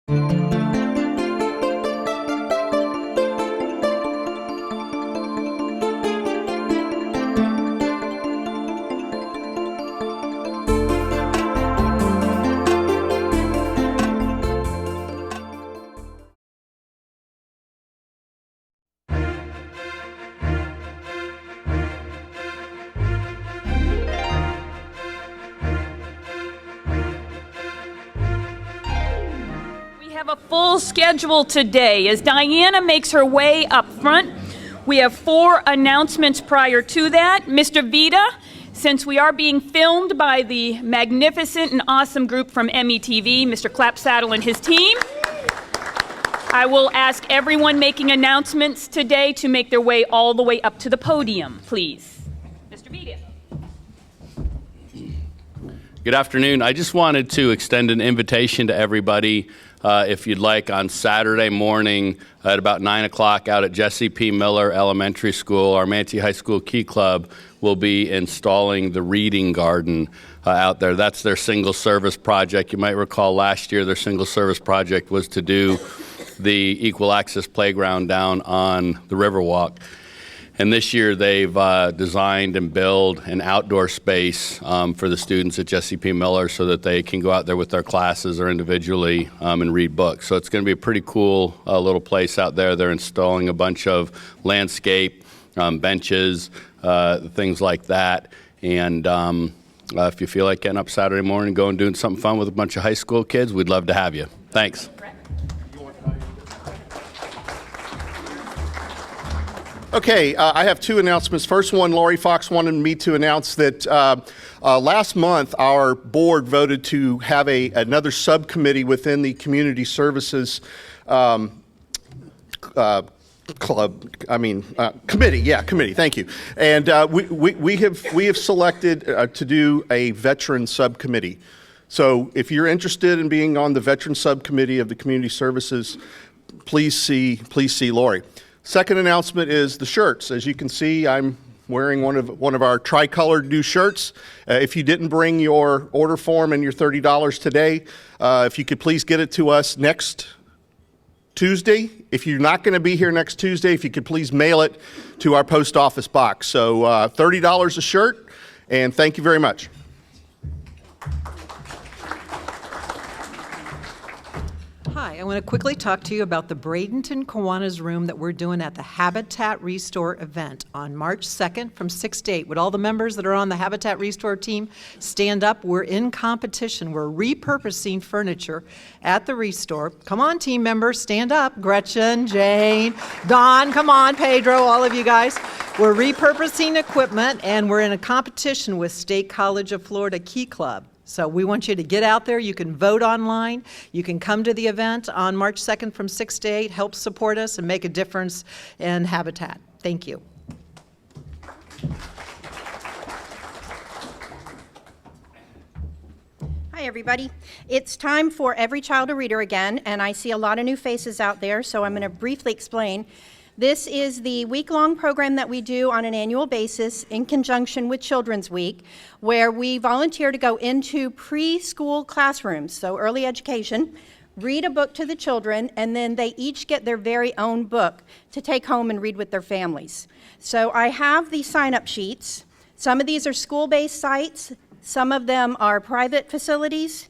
A full schedule today. As Diana makes her way up front, we have 4 announcements prior to that. Mr. Vita, since we are being filmed by the magnificent and awesome group from METV, Mr. Clapsaddle and his team, I will ask everyone making announcements today to make their way all the way up to the podium, please. Mr. Vita. Good afternoon. I just wanted to extend an invitation to everybody, if you'd like, on Saturday morning at about 9 o'clock out at Jesse P. Miller Elementary School. Our Manatee High School Key Club will be installing the reading garden out there. That's their single service project. You might recall last year their single service project was to do the equal access playground down on the Riverwalk. And this year they've designed and built an outdoor space for the students at Jesse P. Miller so that they can go out there with their classes or individually and read books. So it's going to be a pretty cool little place out there. They're installing a bunch of landscape, benches, things like that. And if you feel like getting up Saturday morning and going and doing something fun with a bunch of high school kids, we'd love to have you. Thanks. Okay, I have 2 announcements. First one, Lori Fox wanted me to announce that last month our board voted to have another subcommittee within the Community Services committee, thank you. And we have selected to do a veteran subcommittee. So if you're interested in being on the veteran subcommittee of the Community Services, please see Lori. Second announcement is the shirts. As you can see, I'm wearing one of our tricolored new shirts. If you didn't bring your order form and your $30 today, if you could please get it to us next Tuesday. If you're not going to be here next Tuesday, if you could please mail it to our post office box. So $30 a shirt, and thank you very much. Hi, I want to quickly talk to you about the Bradenton Kiwanis room that we're doing at the Habitat Restore event on March 2nd from 6 to 8. Would all the members that are on the Habitat Restore team stand up? We're in competition. We're repurposing furniture at the Restore. Come on, team members, stand up. Gretchen, Jane, Don, come on, Pedro, all of you guys. We're repurposing equipment, and we're in a competition with State College of Florida Key Club. So we want you to get out there. You can vote online. You can come to the event on March 2nd from 6 to 8, help support us and make a difference in Habitat. Thank you. Hi, everybody. It's time for Every Child a Reader again, and I see a lot of new faces out there, so I'm going to briefly explain. This is the week-long program that we do on an annual basis in conjunction with Children's Week, where we volunteer to go into preschool classrooms, so early education, read a book to the children, and then they each get their very own book to take home and read with their families. So I have the sign-up sheets. Some of these are school-based sites. Some of them are private facilities.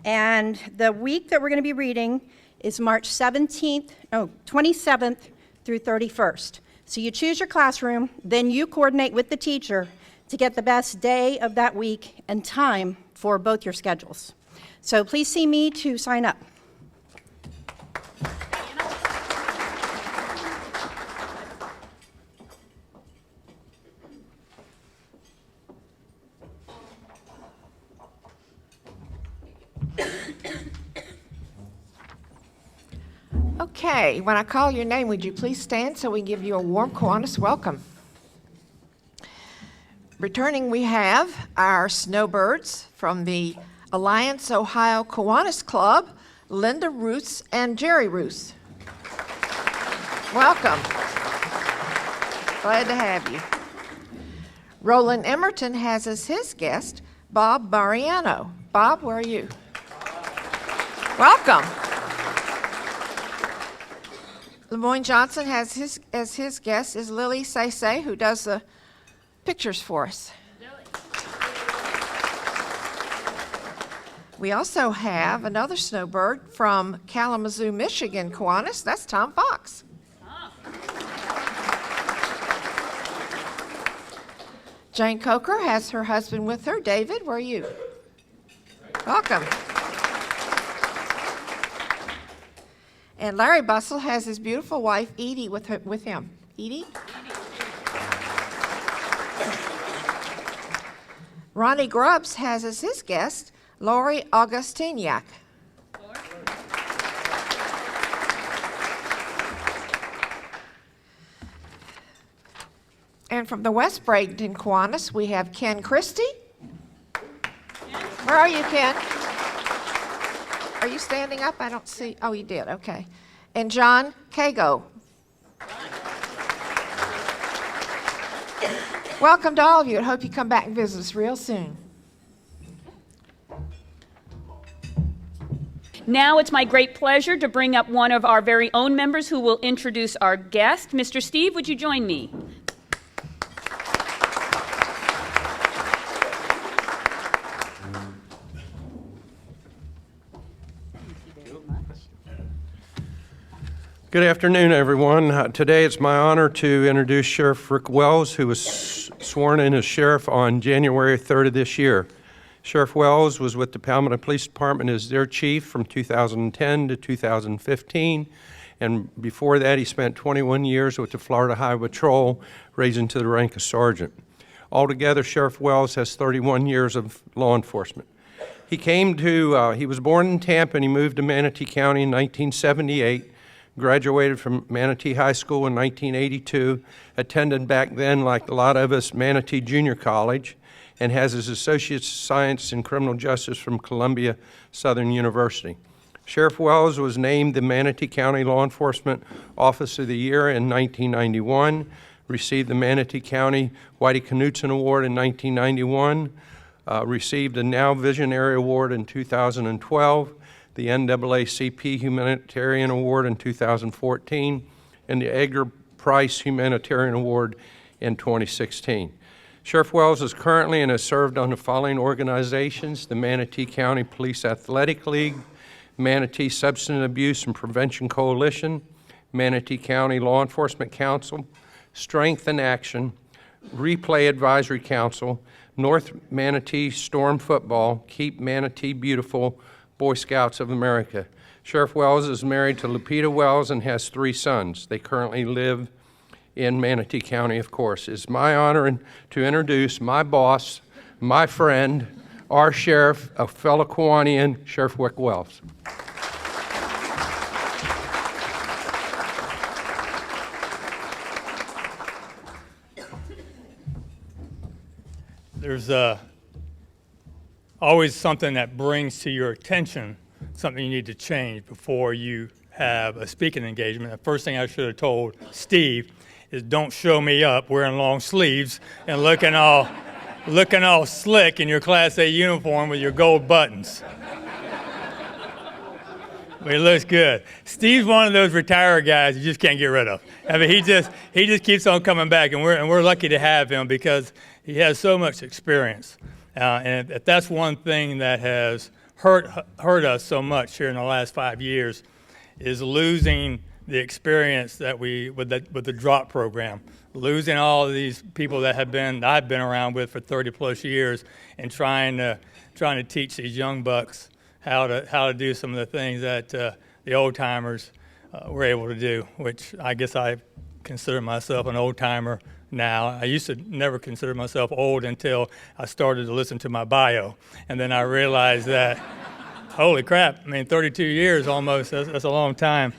And the week that we're going to be reading is March 27th through 31st. So you choose your classroom, then you coordinate with the teacher to get the best day of that week and time for both your schedules. So please see me to sign up. Okay, when I call your name, would you please stand so we give you a warm Kiwanis welcome? Returning, we have our snowbirds from the Alliance Ohio Kiwanis Club, Linda Roos and Jerry Roos. Welcome. Glad to have you. Roland Emerton has as his guest Bob Mariano. Bob, where are you? Welcome. LeMoyne Johnson has as his guest is Lily Say, who does the pictures for us. We also have another snowbird from Kalamazoo, Michigan, Kiwanis. That's Tom Fox. Jane Coker has her husband with her. David, where are you? Welcome. And Larry Bustle has his beautiful wife, Edie, with him. Edie? Ronnie Grubbs has as his guest Lori Augustiniak. And from the West Bradenton Kiwanis, we have Ken Christie. Where are you, Ken? Are you standing up? I don't see. Oh, you did. Okay. And John Kago. Welcome to all of you. I hope you come back and visit us real soon. Now it's my great pleasure to bring up one of our very own members who will introduce our guest. Mr. Steve, would you join me? Good afternoon, everyone. Today it's my honor to introduce Sheriff Rick Wells, who was sworn in as sheriff on January 3rd of this year. Sheriff Wells was with the Palmetto Police Department as their chief from 2010 to 2015, and before that he spent 21 years with the Florida Highway Patrol, raising to the rank of sergeant. Altogether, Sheriff Wells has 31 years of law enforcement. He was born in Tampa and he moved to Manatee County in 1978. Graduated from Manatee High School in 1982, attended back then, like a lot of us, Manatee Junior College, and has his Associate's of Science in Criminal Justice from Columbia Southern University. Sheriff Wells was named the Manatee County Law Enforcement Officer of the Year in 1991, received the Manatee County Whitey Knudsen Award in 1991, received a Now Visionary Award in 2012, the NAACP Humanitarian Award in 2014, and the Edgar Price Humanitarian Award in 2016. Sheriff Wells is currently and has served on the following organizations: the Manatee County Police Athletic League, Manatee Substance Abuse and Prevention Coalition, Manatee County Law Enforcement Council, Strength in Action, Replay Advisory Council, North Manatee Storm Football, Keep Manatee Beautiful, Boy Scouts of America. Sheriff Wells is married to Lupita Wells and has 3 sons. They currently live in Manatee County, of course. It's my honor to introduce my boss, my friend, our sheriff, a fellow Kiwanian, Sheriff Rick Wells. There's always something that brings to your attention something you need to change before you have a speaking engagement. The first thing I should have told Steve is don't show me up wearing long sleeves and looking all slick in your Class A uniform with your gold buttons. But it looks good. Steve's one of those retired guys you just can't get rid of. I mean, he just keeps on coming back, and we're lucky to have him because he has so much experience. And if that's one thing that has hurt us so much here in the last 5 years, is losing the experience that with the drop program, losing all of these people that I've been around with for 30 plus years, and trying to teach these young bucks how to do some of the things that the old timers were able to do. Which I guess I consider myself an old timer now. I used to never consider myself old until I started to listen to my bio, and then I realized that, holy crap! I mean, 32 years almost. That's a long time.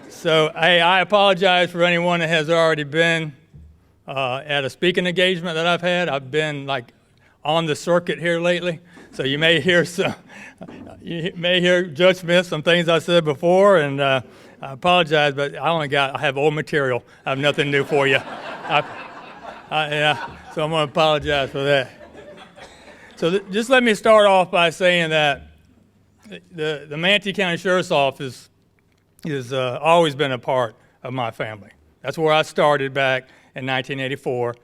So I apologize for anyone that has already been at a speaking engagement that I've had. I've been like on the circuit here lately, so you may hear Judge Smith some things I said before, and I apologize, but I have old material. I have nothing new for you. So I'm going to apologize for that. So just let me start off by saying that the Manatee County Sheriff's Office has always been a part of my family. That's where I started back in 1984,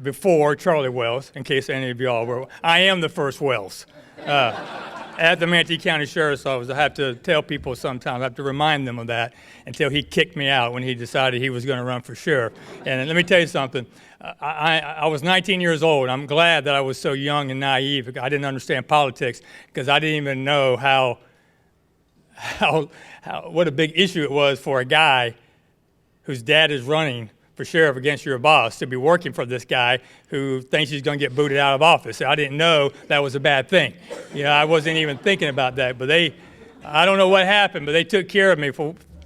before Charlie Wells, in case any of y'all were. I am the first Wells. At the Manatee County Sheriff's Office, I have to tell people sometimes, I have to remind them of that until he kicked me out when he decided he was going to run for sheriff. And let me tell you something, I was 19 years old. I'm glad that I was so young and naive. I didn't understand politics because I didn't even know what a big issue it was for a guy whose dad is running for sheriff against your boss to be working for this guy who thinks he's going to get booted out of office. I didn't know that was a bad thing. I wasn't even thinking about that. But I don't know what happened, but they took care of me.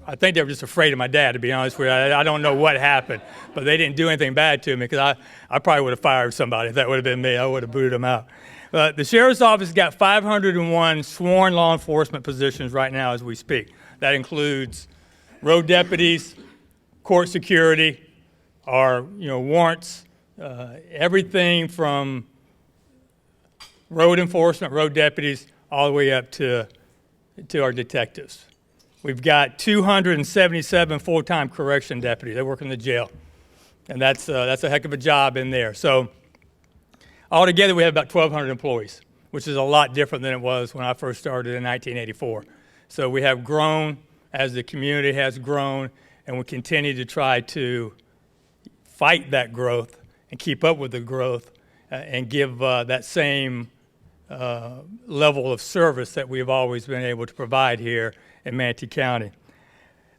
I think they were just afraid of my dad, to be honest with you. I don't know what happened, but they didn't do anything bad to me because I probably would have fired somebody if that would have been me. I would have booted them out. The sheriff's office has got 501 sworn law enforcement positions right now as we speak. That includes road deputies, court security, our warrants, everything from road enforcement, road deputies, all the way up to our detectives. We've got 277 full-time correction deputies. They work in the jail, and that's a heck of a job in there. So altogether, we have about 1,200 employees, which is a lot different than it was when I first started in 1984. So we have grown as the community has grown, and we continue to try to fight that growth and keep up with the growth and give that same level of service that we've always been able to provide here in Manatee County.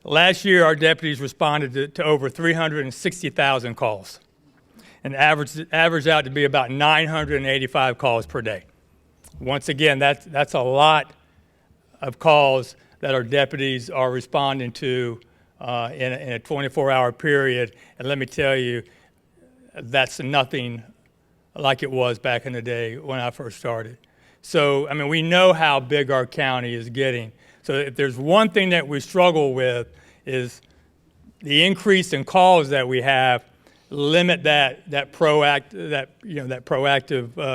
Last year, our deputies responded to over 360,000 calls and averaged out to be about 985 calls per day. Once again, that's a lot of calls that our deputies are responding to in a 24-hour period. And let me tell you, that's nothing like it was back in the day when I first started. So, we know how big our county is getting. So if there's one thing that we struggle with is the increase in calls that we have limit that proactive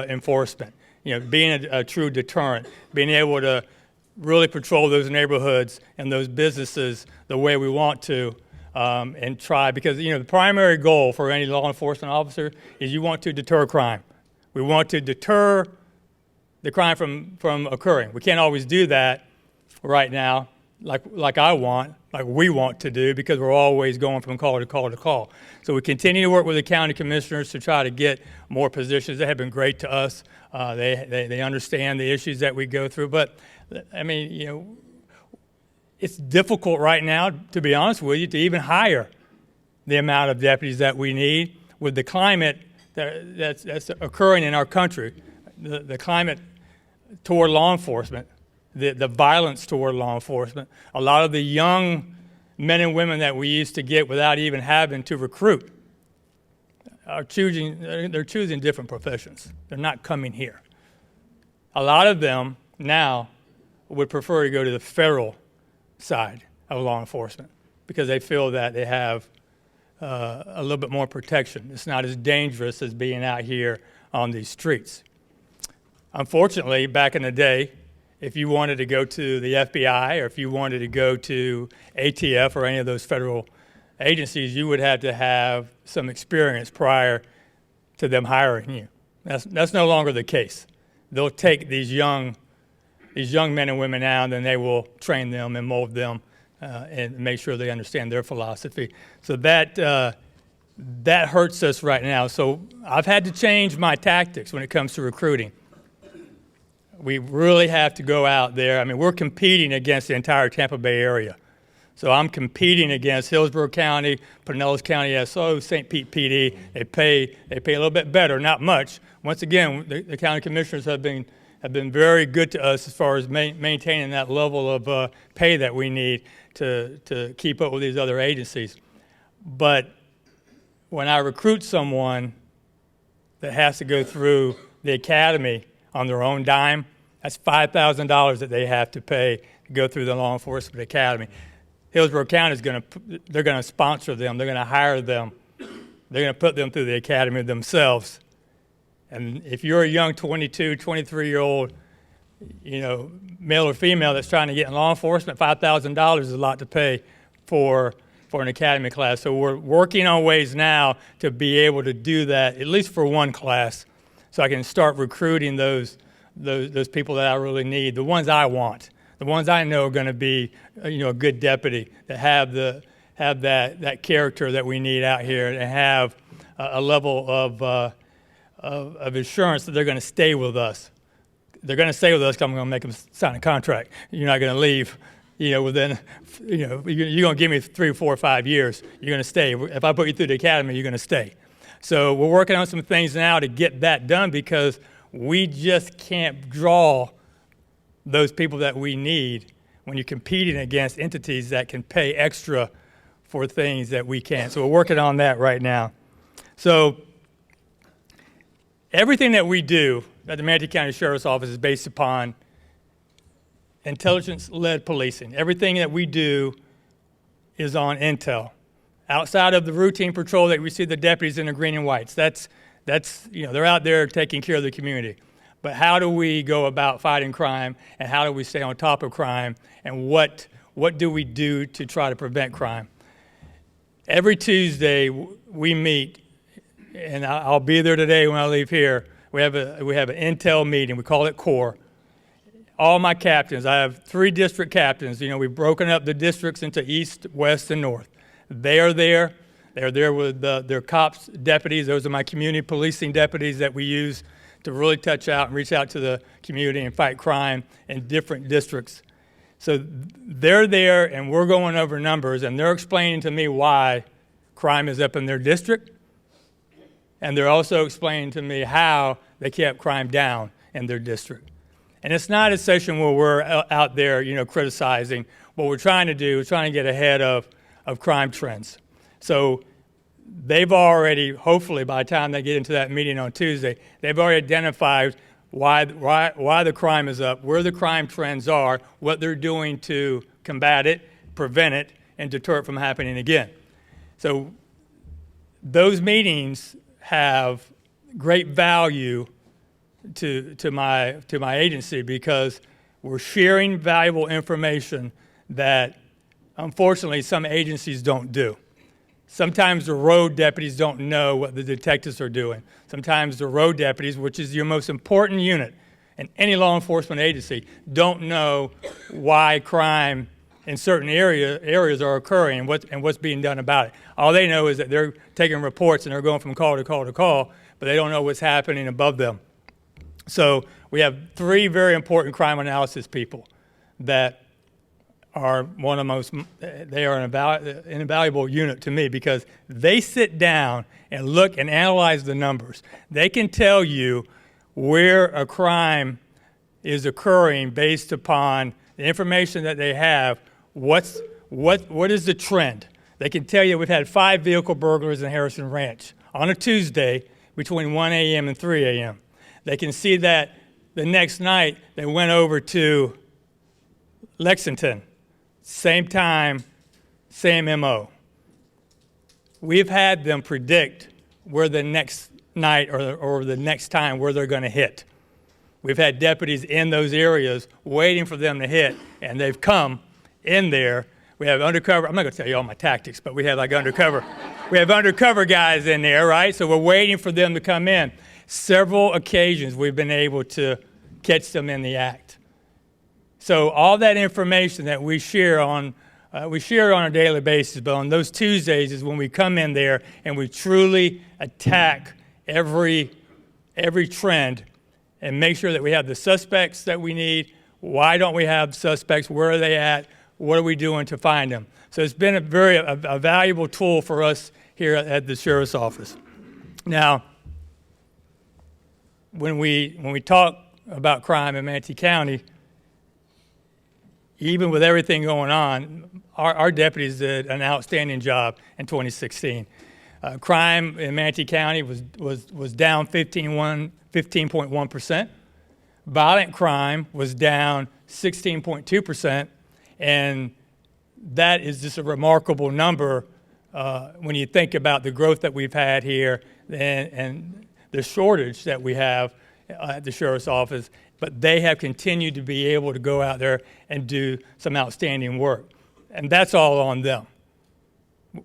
enforcement. Being a true deterrent, being able to really patrol those neighborhoods and those businesses the way we want to, and try, because the primary goal for any law enforcement officer is you want to deter crime. We want to deter the crime from occurring. We can't always do that right now like we want to do, because we're always going from call to call to call. So we continue to work with the county commissioners to try to get more positions. They have been great to us. They understand the issues that we go through, but it's difficult right now, to be honest with you, to even hire the amount of deputies that we need with the climate that's occurring in our country, the climate toward law enforcement, the violence toward law enforcement. A lot of the young men and women that we used to get without even having to recruit they're choosing different professions. They're not coming here. A lot of them now would prefer to go to the federal side of law enforcement because they feel that they have a little bit more protection. It's not as dangerous as being out here on these streets. Unfortunately, back in the day, if you wanted to go to the FBI or if you wanted to go to ATF or any of those federal agencies, you would have to have some experience prior to them hiring you. That's no longer the case. They'll take these young men and women out, and then they will train them and mold them and make sure they understand their philosophy. So that hurts us right now. So I've had to change my tactics when it comes to recruiting. We really have to go out there. We're competing against the entire Tampa Bay area. So I'm competing against Hillsborough County, Pinellas County SO, St. Pete PD. They pay a little bit better, not much. Once again, the county commissioners have been very good to us as far as maintaining that level of pay that we need to keep up with these other agencies. But when I recruit someone that has to go through the academy on their own dime, that's $5,000 that they have to pay to go through the law enforcement academy. Hillsborough County they're going to sponsor them. They're going to hire them. They're going to put them through the academy themselves. And if you're a young 22, 23-year-old, male or female that's trying to get in law enforcement, $5,000 is a lot to pay for for an academy class. So we're working on ways now to be able to do that, at least for one class, so I can start recruiting those people that I really need, the ones I want, the ones I know are going to be, a good deputy, that have that character that we need out here, and have a level of assurance that they're going to stay with us. They're going to stay with us because I'm going to make them sign a contract. You're not going to leave, within, you're going to give me 3, 4, 5 years. You're going to stay. If I put you through the academy, you're going to stay. So we're working on some things now to get that done, because we just can't draw those people that we need when you're competing against entities that can pay extra for things that we can't. So we're working on that right now. So everything that we do at the Manatee County Sheriff's Office is based upon intelligence-led policing. Everything that we do is on intel. Outside of the routine patrol that we see the deputies in the green and whites, that's they're out there taking care of the community. But how do we go about fighting crime, and how do we stay on top of crime, and what do we do to try to prevent crime? Every Tuesday we meet, and I'll be there today when I leave here. We have an intel meeting. We call it CORE. All my captains, I have 3 district captains. We've broken up the districts into east, west, and north. They are there. They're there with their cops, deputies. Those are my community policing deputies that we use to really touch out and reach out to the community and fight crime in different districts. So they're there, and we're going over numbers, and they're explaining to me why crime is up in their district, and they're also explaining to me how they kept crime down in their district. And it's not a session where we're out there, criticizing. What we're trying to do is trying to get ahead of crime trends. So they've already, hopefully by the time they get into that meeting on Tuesday, they've already identified why the crime is up, where the crime trends are, what they're doing to combat it, prevent it, and deter it from happening again. So those meetings have great value to my agency, because we're sharing valuable information that unfortunately some agencies don't do. Sometimes the road deputies don't know what the detectives are doing. Sometimes the road deputies, which is your most important unit in any law enforcement agency, don't know why crime in certain areas are occurring and what's being done about it. All they know is that they're taking reports and they're going from call to call to call, but they don't know what's happening above them. So we have 3 very important crime analysis people that are one of the most, they are an invaluable unit to me, because they sit down and look and analyze the numbers. They can tell you where a crime is occurring based upon the information that they have. What is the trend? They can tell you we've had 5 vehicle burglaries in Harrison Ranch on a Tuesday between 1 a.m. and 3 a.m. They can see that the next night they went over to Lexington. Same time, same MO. We've had them predict where the next night or the next time where they're going to hit. We've had deputies in those areas waiting for them to hit, and they've come in there. We have undercover, I'm not going to tell you all my tactics, but we have like undercover. We have undercover guys in there, right? So we're waiting for them to come in. Several occasions we've been able to catch them in the act. So all that information that we share on a daily basis, but on those Tuesdays is when we come in there and we truly attack every trend and make sure that we have the suspects that we need. Why don't we have suspects? Where are they at? What are we doing to find them? So it's been a valuable tool for us here at the Sheriff's Office. Now, when we talk about crime in Manatee County, even with everything going on, our deputies did an outstanding job in 2016. Crime in Manatee County was down 15.1%. Violent crime was down 16.2%, and that is just a remarkable number when you think about the growth that we've had here and the shortage that we have at the Sheriff's Office. But they have continued to be able to go out there and do some outstanding work. And that's all on them.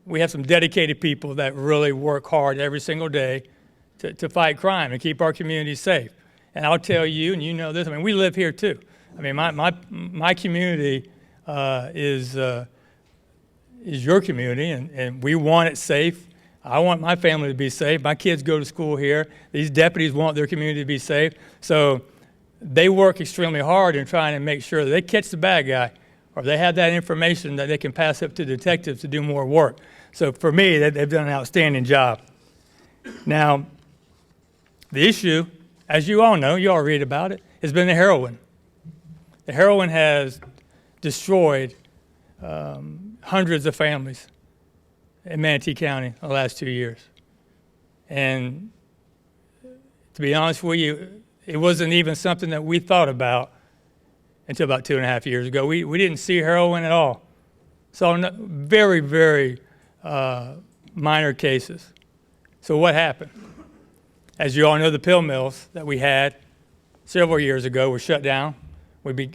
we have some dedicated people that really work hard every single day to fight crime and keep our communities safe. And I'll tell you, and you know this, I mean, we live here too. I mean, my community is your community, and we want it safe. I want my family to be safe. My kids go to school here. These deputies want their community to be safe. So they work extremely hard in trying to make sure that they catch the bad guy, or they have that information that they can pass up to detectives to do more work. So for me, they've done an outstanding job. Now, the issue, as you all know, you all read about it, has been the heroin. The heroin has destroyed hundreds of families in Manatee County the last 2 years. And to be honest with you, it wasn't even something that we thought about until about 2.5 years ago. We didn't see heroin at all. Saw very, very minor cases. So what happened? As you all know, the pill mills that we had several years ago were shut down. We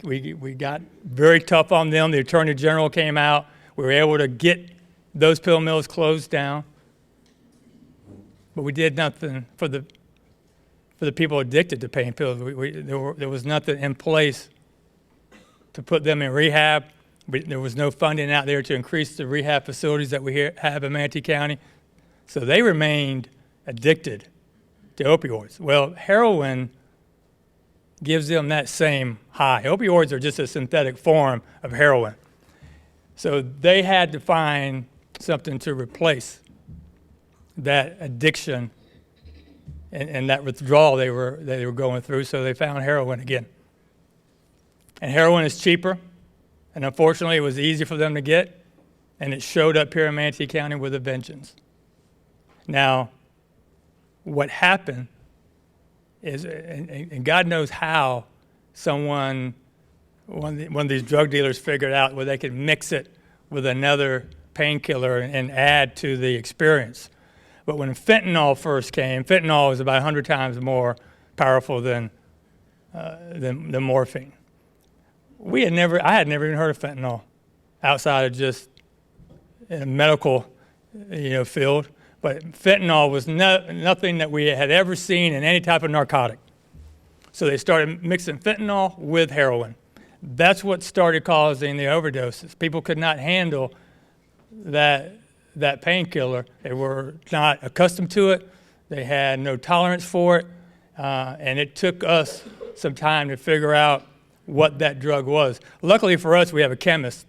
got very tough on them. The Attorney General came out. We were able to get those pill mills closed down. But we did nothing for the people addicted to pain pills. There was nothing in place to put them in rehab. There was no funding out there to increase the rehab facilities that we have in Manatee County. So they remained addicted to opioids. Well, heroin gives them that same high. Opioids are just a synthetic form of heroin. So they had to find something to replace that addiction and that withdrawal they were going through, so they found heroin again. And heroin is cheaper, and unfortunately it was easy for them to get, and it showed up here in Manatee County with a vengeance. Now, what happened is, and God knows how one of these drug dealers figured out where they could mix it with another painkiller and add to the experience. But when fentanyl first came, fentanyl is about 100 times more powerful than morphine. I had never even heard of fentanyl outside of just in a medical, field. But fentanyl was nothing that we had ever seen in any type of narcotic. So they started mixing fentanyl with heroin. That's what started causing the overdoses. People could not handle that painkiller. They were not accustomed to it. They had no tolerance for it. And it took us some time to figure out what that drug was. Luckily for us, we have a chemist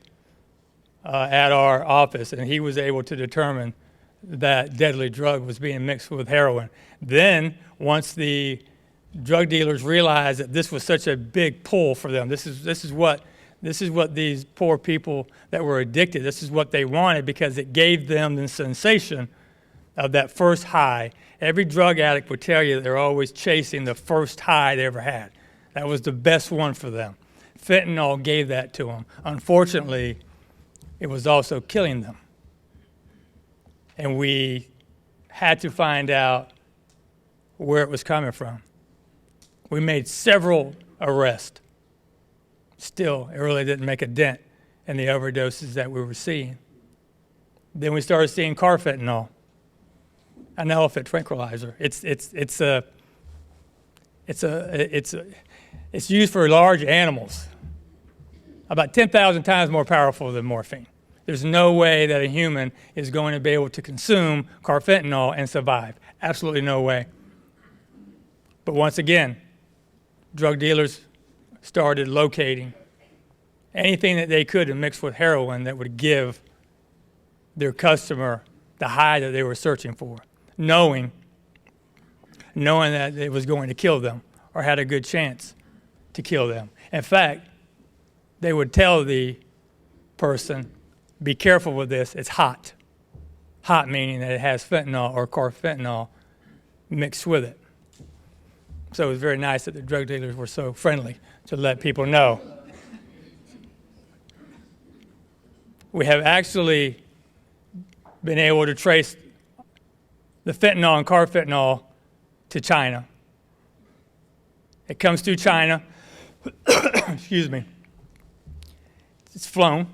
at our office, and he was able to determine that deadly drug was being mixed with heroin. Then, once the drug dealers realized that this was such a big pull for them, this is what these poor people that were addicted, this is what they wanted, because it gave them the sensation of that first high. Every drug addict would tell you that they're always chasing the first high they ever had. That was the best one for them. Fentanyl gave that to them. Unfortunately, it was also killing them. And we had to find out where it was coming from. We made several arrests. Still, it really didn't make a dent in the overdoses that we were seeing. Then we started seeing carfentanil, an elephant tranquilizer. It's used for large animals, about 10,000 times more powerful than morphine. There's no way that a human is going to be able to consume carfentanil and survive. Absolutely no way. But once again, drug dealers started locating anything that they could to mix with heroin that would give their customer the high that they were searching for, knowing that it was going to kill them or had a good chance to kill them. In fact, they would tell the person, be careful with this, it's hot. Hot meaning that it has fentanyl or carfentanil mixed with it. So it was very nice that the drug dealers were so friendly to let people know. We have actually been able to trace the fentanyl and carfentanil to China. It comes through China. Excuse me. It's flown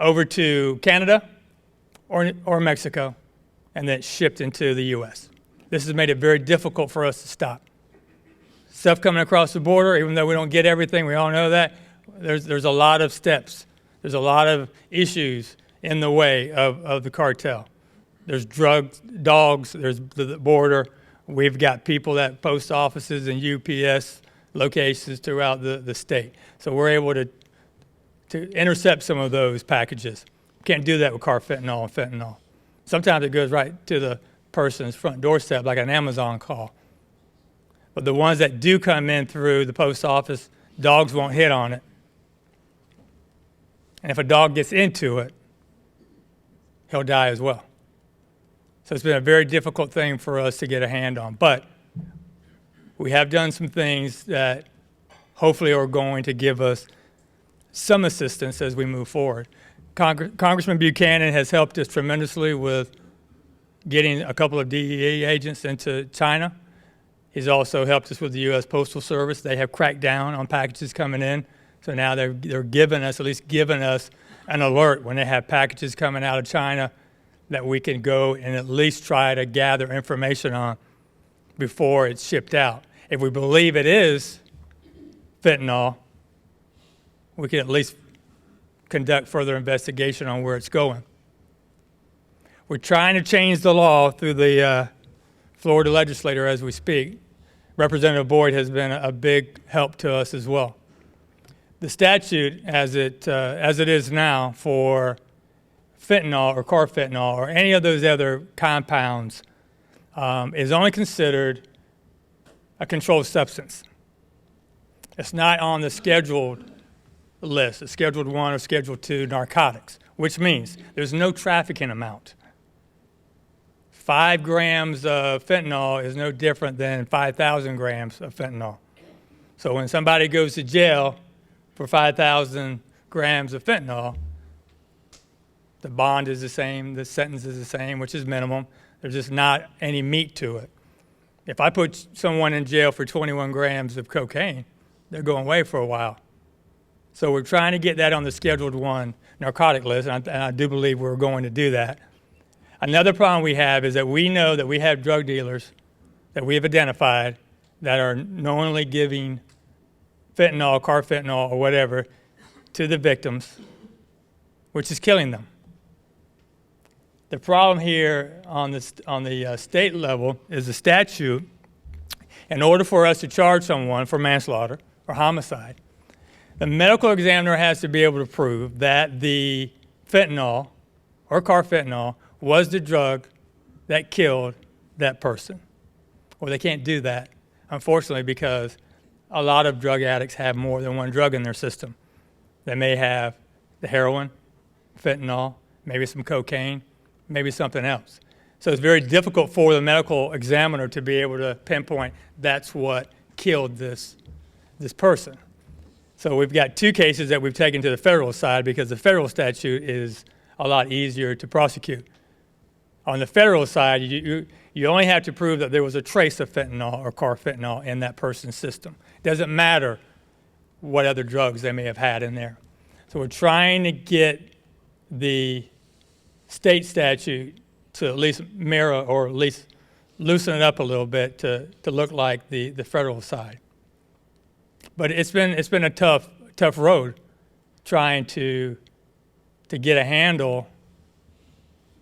over to Canada, or Mexico, and then shipped into the U.S. This has made it very difficult for us to stop. Stuff coming across the border, even though we don't get everything, we all know that, there's a lot of steps. There's a lot of issues in the way of the cartel. There's drugs, dogs, there's the border. We've got people at post offices and UPS locations throughout the state. So we're able to intercept some of those packages. Can't do that with carfentanil and fentanyl. Sometimes it goes right to the person's front doorstep, like an Amazon call. But the ones that do come in through the post office, dogs won't hit on it. And if a dog gets into it, he'll die as well. So it's been a very difficult thing for us to get a hand on. But we have done some things that hopefully are going to give us some assistance as we move forward. Congressman Buchanan has helped us tremendously with getting a couple of DEA agents into China. He's also helped us with the U.S. Postal Service. They have cracked down on packages coming in. So now they're giving us, at least giving us, an alert when they have packages coming out of China that we can go and at least try to gather information on before it's shipped out. If we believe it is fentanyl, we can at least conduct further investigation on where it's going. We're trying to change the law through the Florida legislator as we speak. Representative Boyd has been a big help to us as well. The statute, as it is now for fentanyl or carfentanil or any of those other compounds, is only considered a controlled substance. It's not on the scheduled list, the Scheduled 1 or Scheduled 2 narcotics, which means there's no trafficking amount. 5 grams of fentanyl is no different than 5,000 grams of fentanyl. So when somebody goes to jail for 5,000 grams of fentanyl, the bond is the same, the sentence is the same, which is minimum. There's just not any meat to it. If I put someone in jail for 21 grams of cocaine, they're going away for a while. So we're trying to get that on the Scheduled 1 narcotic list, and I do believe we're going to do that. Another problem we have is that we know that we have drug dealers that we have identified that are knowingly giving fentanyl, carfentanil, or whatever to the victims, which is killing them. The problem here on the state level is the statute. In order for us to charge someone for manslaughter or homicide, the medical examiner has to be able to prove that the fentanyl or carfentanil was the drug that killed that person. Well, they can't do that, unfortunately, because a lot of drug addicts have more than one drug in their system. They may have the heroin, fentanyl, maybe some cocaine, maybe something else. So it's very difficult for the medical examiner to be able to pinpoint that's what killed this person. So we've got 2 cases that we've taken to the federal side because the federal statute is a lot easier to prosecute. On the federal side, you only have to prove that there was a trace of fentanyl or carfentanil in that person's system. It doesn't matter what other drugs they may have had in there. So we're trying to get the state statute to at least mirror or at least loosen it up a little bit to look like the federal side. But it's been a tough road trying to get a handle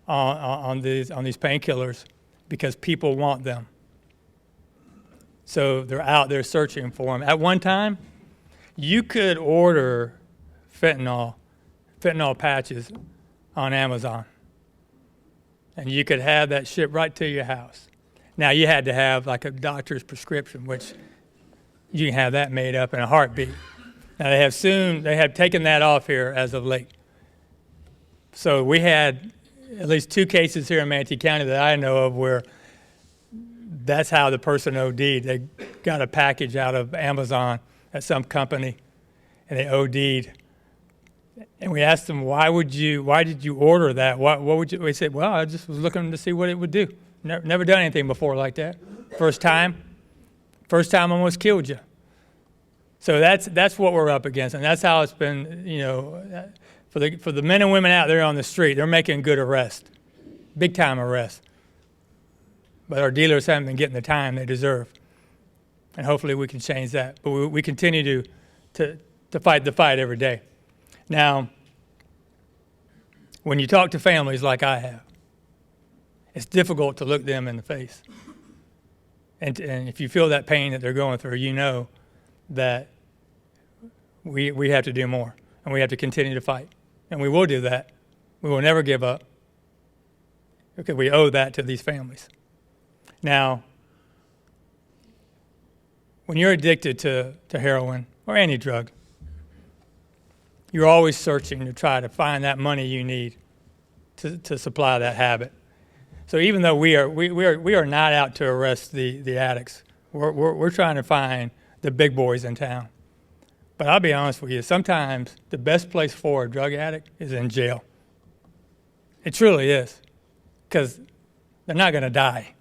on these painkillers because people want them. So they're out there searching for them. At one time, you could order fentanyl patches on Amazon, and you could have that shipped right to your house. Now, you had to have like a doctor's prescription, which you can have that made up in a heartbeat. Now, they have taken that off here as of late. So we had at least 2 cases here in Manatee County that I know of where that's how the person OD'd. They got a package out of Amazon at some company, and they OD'd. And we asked them, why did you order that? What would you? We said, well, I just was looking to see what it would do. Never done anything before like that. First time almost killed you. So that's what we're up against, and that's how it's been. For the men and women out there on the street, they're making good arrests. big time arrests. But our dealers haven't been getting the time they deserve. And hopefully we can change that. But we continue to fight the fight every day. Now, when you talk to families like I have, it's difficult to look them in the face. And if you feel that pain that they're going through, you know that we have to do more, and we have to continue to fight. And we will do that. We will never give up, because we owe that to these families. Now, when you're addicted to heroin or any drug, you're always searching to try to find that money you need to supply that habit. So even though we are not out to arrest the addicts, we're trying to find the big boys in town. But I'll be honest with you, sometimes the best place for a drug addict is in jail. It truly is, because they're not going to die.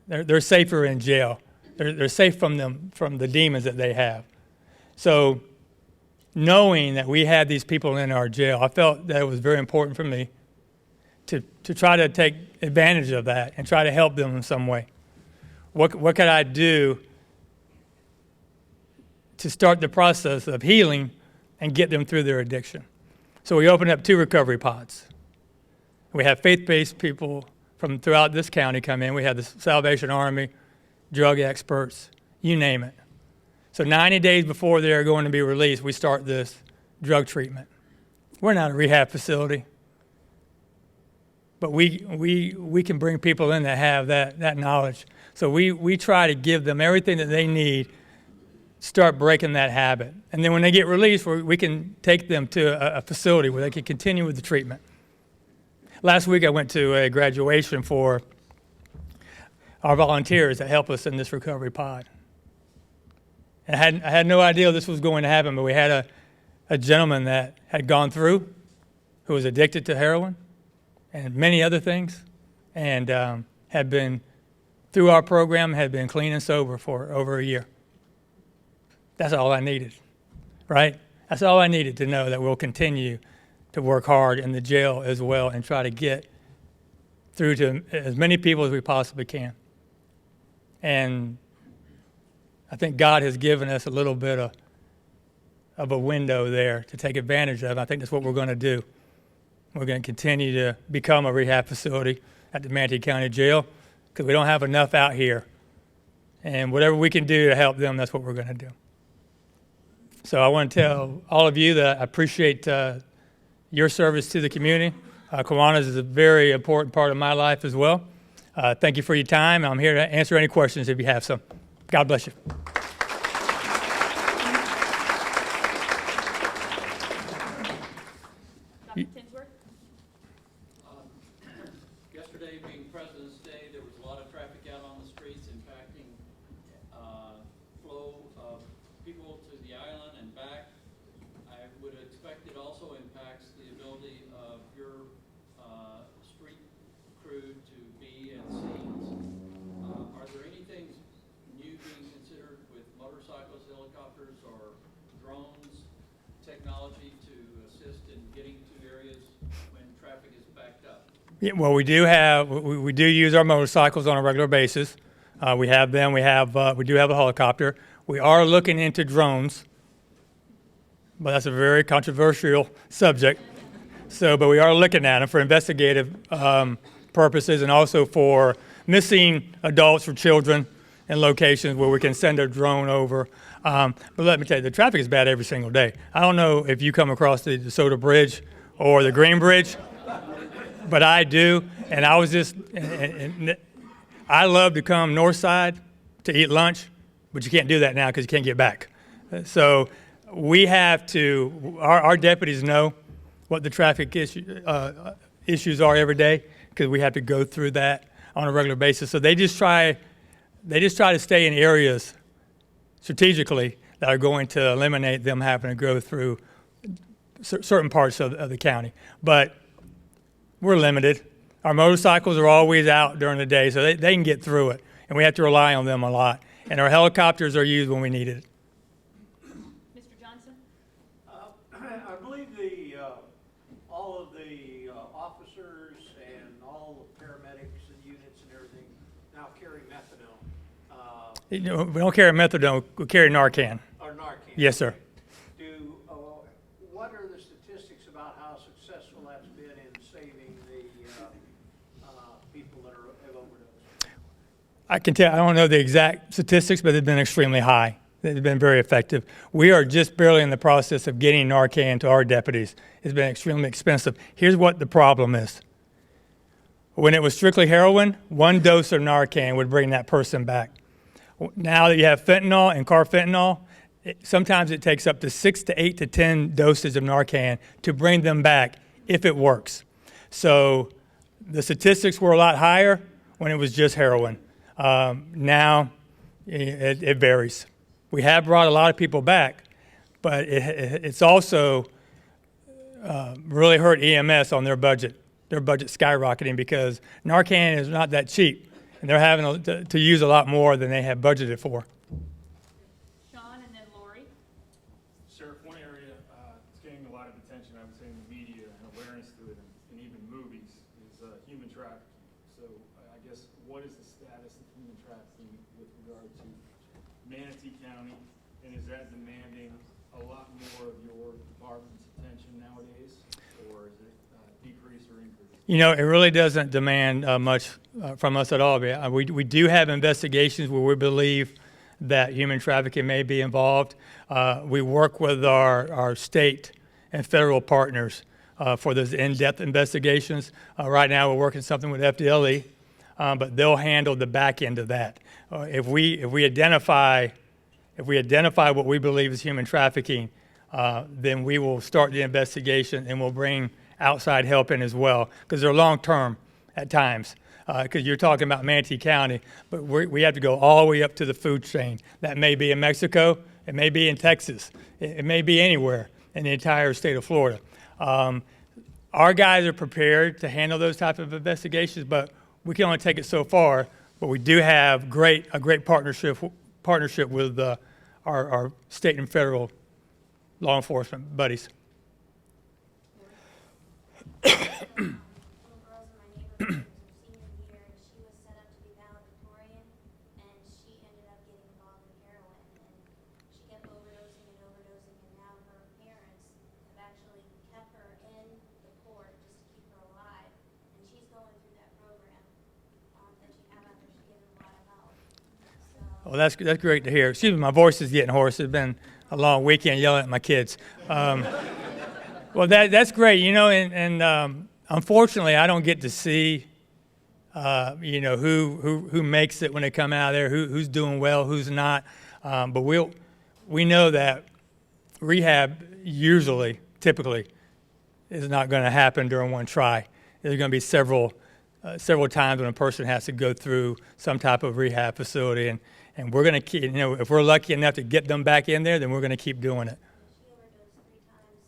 They're safer in jail. They're safe from the demons that they have. So knowing that we had these people in our jail, I felt that it was very important for me to try to take advantage of that and try to help them in some way. What could I do to start the process of healing and get them through their addiction? So we opened up 2 recovery pods. We have faith-based people from throughout this county come in. We have the Salvation Army, drug experts, you name it. So 90 days before they're going to be released, we start this drug treatment. We're not a rehab facility, but we can bring people in that have that knowledge. So we try to give them everything that they need, start breaking that habit. And then when they get released, we can take them to a facility where they can continue with the treatment. Last week I went to a graduation for our volunteers that help us in this recovery pod. And I had no idea this was going to happen, but we had a gentleman that had gone through, who was addicted to heroin and many other things, and had been, through our program, had been clean and sober for over a year. That's all I needed, right? That's all I needed to know, that we'll continue to work hard in the jail as well and try to get through to as many people as we possibly can. And I think God has given us a little bit of a window there to take advantage of. I think that's what we're going to do. We're going to continue to become a rehab facility at the Manatee County Jail, because we don't have enough out here. And whatever we can do to help them, that's what we're going to do. So I want to tell all of you that I appreciate your service to the community. Kiwanis is a very important part of my life as well. Thank you for your time. I'm here to answer any questions if you have some. God bless you. Yesterday being President's Day, there was a lot of traffic out on the streets impacting flow of people to the island and back. I would expect it also impacts the ability of your street crew to be at scenes. Are there any things new being considered with motorcycles, helicopters, or drones, technology to assist in getting to areas when traffic is backed up? Yeah, well, we do use our motorcycles on a regular basis. We have them. We do have a helicopter. We are looking into drones, but that's a very controversial subject. But we are looking at them for investigative purposes, and also for missing adults or children in locations where we can send a drone over. But let me tell you, the traffic is bad every single day. I don't know if you come across the DeSoto Bridge or the Green Bridge, but I do. And I was I love to come north side to eat lunch, but you can't do that now because you can't get back. So we have to, our deputies know what the traffic issues are every day, because we have to go through that on a regular basis. So they just try to stay in areas strategically that are going to eliminate them having to go through certain parts of the county. But we're limited. Our motorcycles are always out during the day, so they can get through it, and we have to rely on them a lot. And our helicopters are used when we need it. Mr. Johnson? I believe all of the officers and all the paramedics and units and everything now carry methadone, We don't carry methadone, we carry Narcan. or Narcan. Yes, sir. What are the statistics about how successful that's been in saving the people that have overdosed? I can tell, I don't know the exact statistics, but they've been extremely high. They've been very effective. We are just barely in the process of getting Narcan to our deputies. It's been extremely expensive. Here's what the problem is. When it was strictly heroin, one dose of Narcan would bring that person back. Now that you have fentanyl and carfentanil, sometimes it takes up to 6 to 8 to 10 doses of Narcan to bring them back if it works. So the statistics were a lot higher when it was just heroin. Now it varies. We have brought a lot of people back, but it's also really hurt EMS on their budget skyrocketing because Narcan is not that cheap, and they're having to use a lot more than they have budgeted for. Sean and then Lori. Sheriff, one area that's getting a lot of attention, I would say, in the media and awareness to it, and even movies, is human trafficking. So I guess, what is the status of human trafficking with regard to Manatee County, and is that demanding a lot more of your department's attention nowadays, or is it decrease or increase? You know, it really doesn't demand much from us at all. We do have investigations where we believe that human trafficking may be involved. We work with our state and federal partners for those in-depth investigations. Right now, we're working something with FDLE, but they'll handle the back end of that. If we identify what we believe is human trafficking, then we will start the investigation and we'll bring outside help in as well, because they're long-term at times. Because you're talking about Manatee County, but we have to go all the way up to the food chain. That may be in Mexico, it may be in Texas, it may be anywhere in the entire state of Florida. Our guys are prepared to handle those type of investigations, but we can only take it so far. But we do have a great partnership with our state and federal law enforcement buddies. Well, that's great to hear. Excuse me, my voice is getting hoarse. It's been a long weekend yelling at my kids. Well, that's great, you know, and unfortunately, I don't get to see, you know, who makes it when they come out of there, who's doing well, who's not. But we know that rehab typically, is not going to happen during one try. There's going to be several times when a person has to go through some type of rehab facility, and we're going to keep, you know, if we're lucky enough to get them back in there, then we're going to keep doing it. She overdosed 3 times,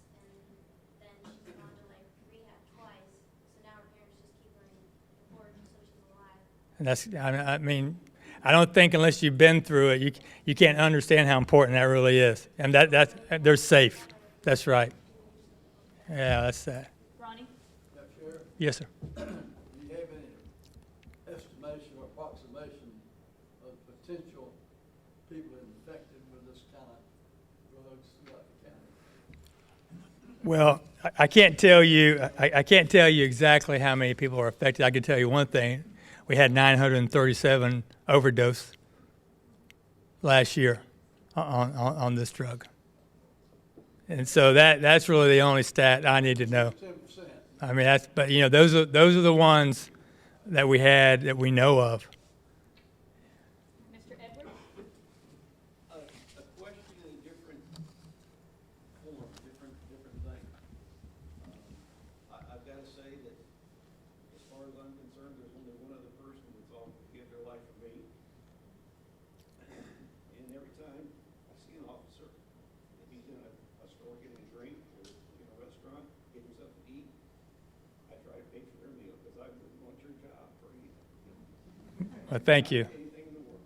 and then she's gone to rehab twice. So now her parents just keep her in the port so she's alive. And that's, I mean, I don't think unless you've been through it, you can't understand how important that really is. And they're safe. That's right. Yeah, that's that. Ronnie? Yes, sir. Do you have any estimation or approximation of potential people infected with this kind of drugs throughout the county? Well, I can't tell you. I can't tell you exactly how many people are affected. I can tell you one thing: we had 937 overdose last year on this drug, and so that's really the only stat I need to know. 10%. I mean, but you know, those are the ones that we had that we know of. Mr. Edwards? A question in a different form, different thing. I've got to say that as far as I'm concerned, there's only one other person that's all give their life for me. And every time I see an officer, if he's in a store getting a drink or in a restaurant getting something to eat, I try to pay for their meal because I wouldn't want your job for anything. Well, thank you. Anything in the world.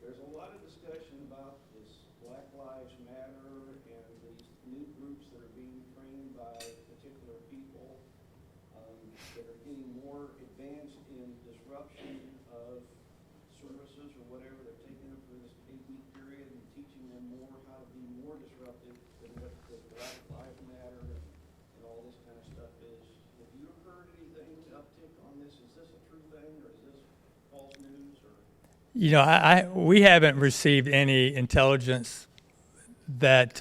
There's a lot of discussion about this Black Lives Matter and these new groups that are being trained by particular people that are getting disruption of services or whatever. They're taking them for this 8-week period and teaching them more how to be more disruptive than what the Black Lives Matter and all this kind of stuff is. Have you heard anything uptick on this? Is this a true thing or is this false news? Or You know, we haven't received any intelligence that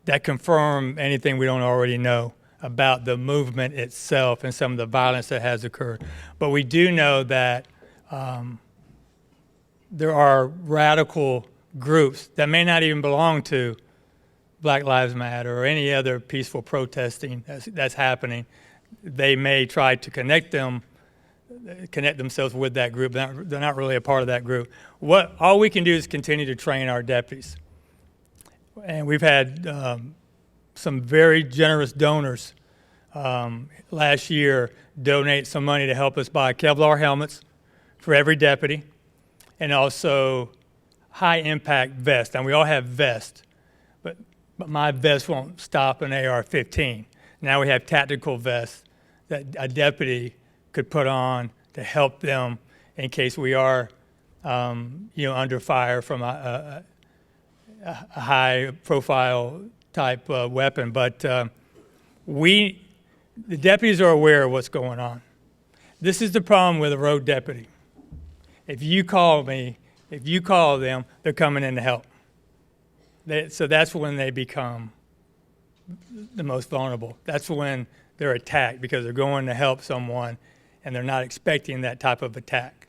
that confirm anything we don't already know about the movement itself and some of the violence that has occurred. But we do know that there are radical groups that may not even belong to Black Lives Matter or any other peaceful protesting that's happening. They may try to connect themselves with that group. They're not really a part of that group. All we can do is continue to train our deputies. And we've had some very generous donors last year donate some money to help us buy Kevlar helmets for every deputy and also high impact vests. And we all have vests, but my vest won't stop an AR-15. Now we have tactical vests that a deputy could put on to help them in case we are under fire from a high-profile type weapon, but the deputies are aware of what's going on. This is the problem with a road deputy. If you call them, they're coming in to help. So that's when they become the most vulnerable. That's when they're attacked because they're going to help someone and they're not expecting that type of attack.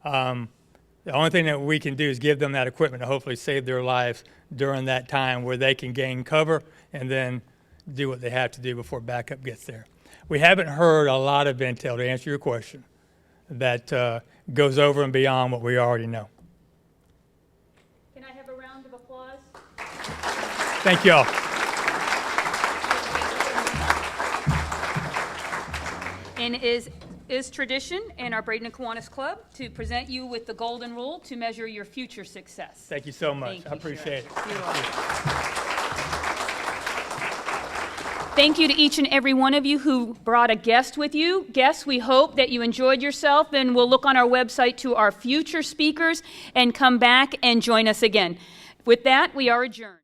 The only thing that we can do is give them that equipment to hopefully save their lives during that time where they can gain cover and then do what they have to do before backup gets there. We haven't heard a lot of intel, to answer your question, that goes over and beyond what we already know. Can I have a round of applause? Thank you all. And is tradition in our Braden and Kiwanis Club to present you with the golden rule to measure your future success. Thank you so much. Thank you, I appreciate it. You're welcome. Thank you to each and every one of you who brought a guest with you. Guests, we hope that you enjoyed yourself, and we'll look on our website to our future speakers and come back and join us again. With that, we are adjourned.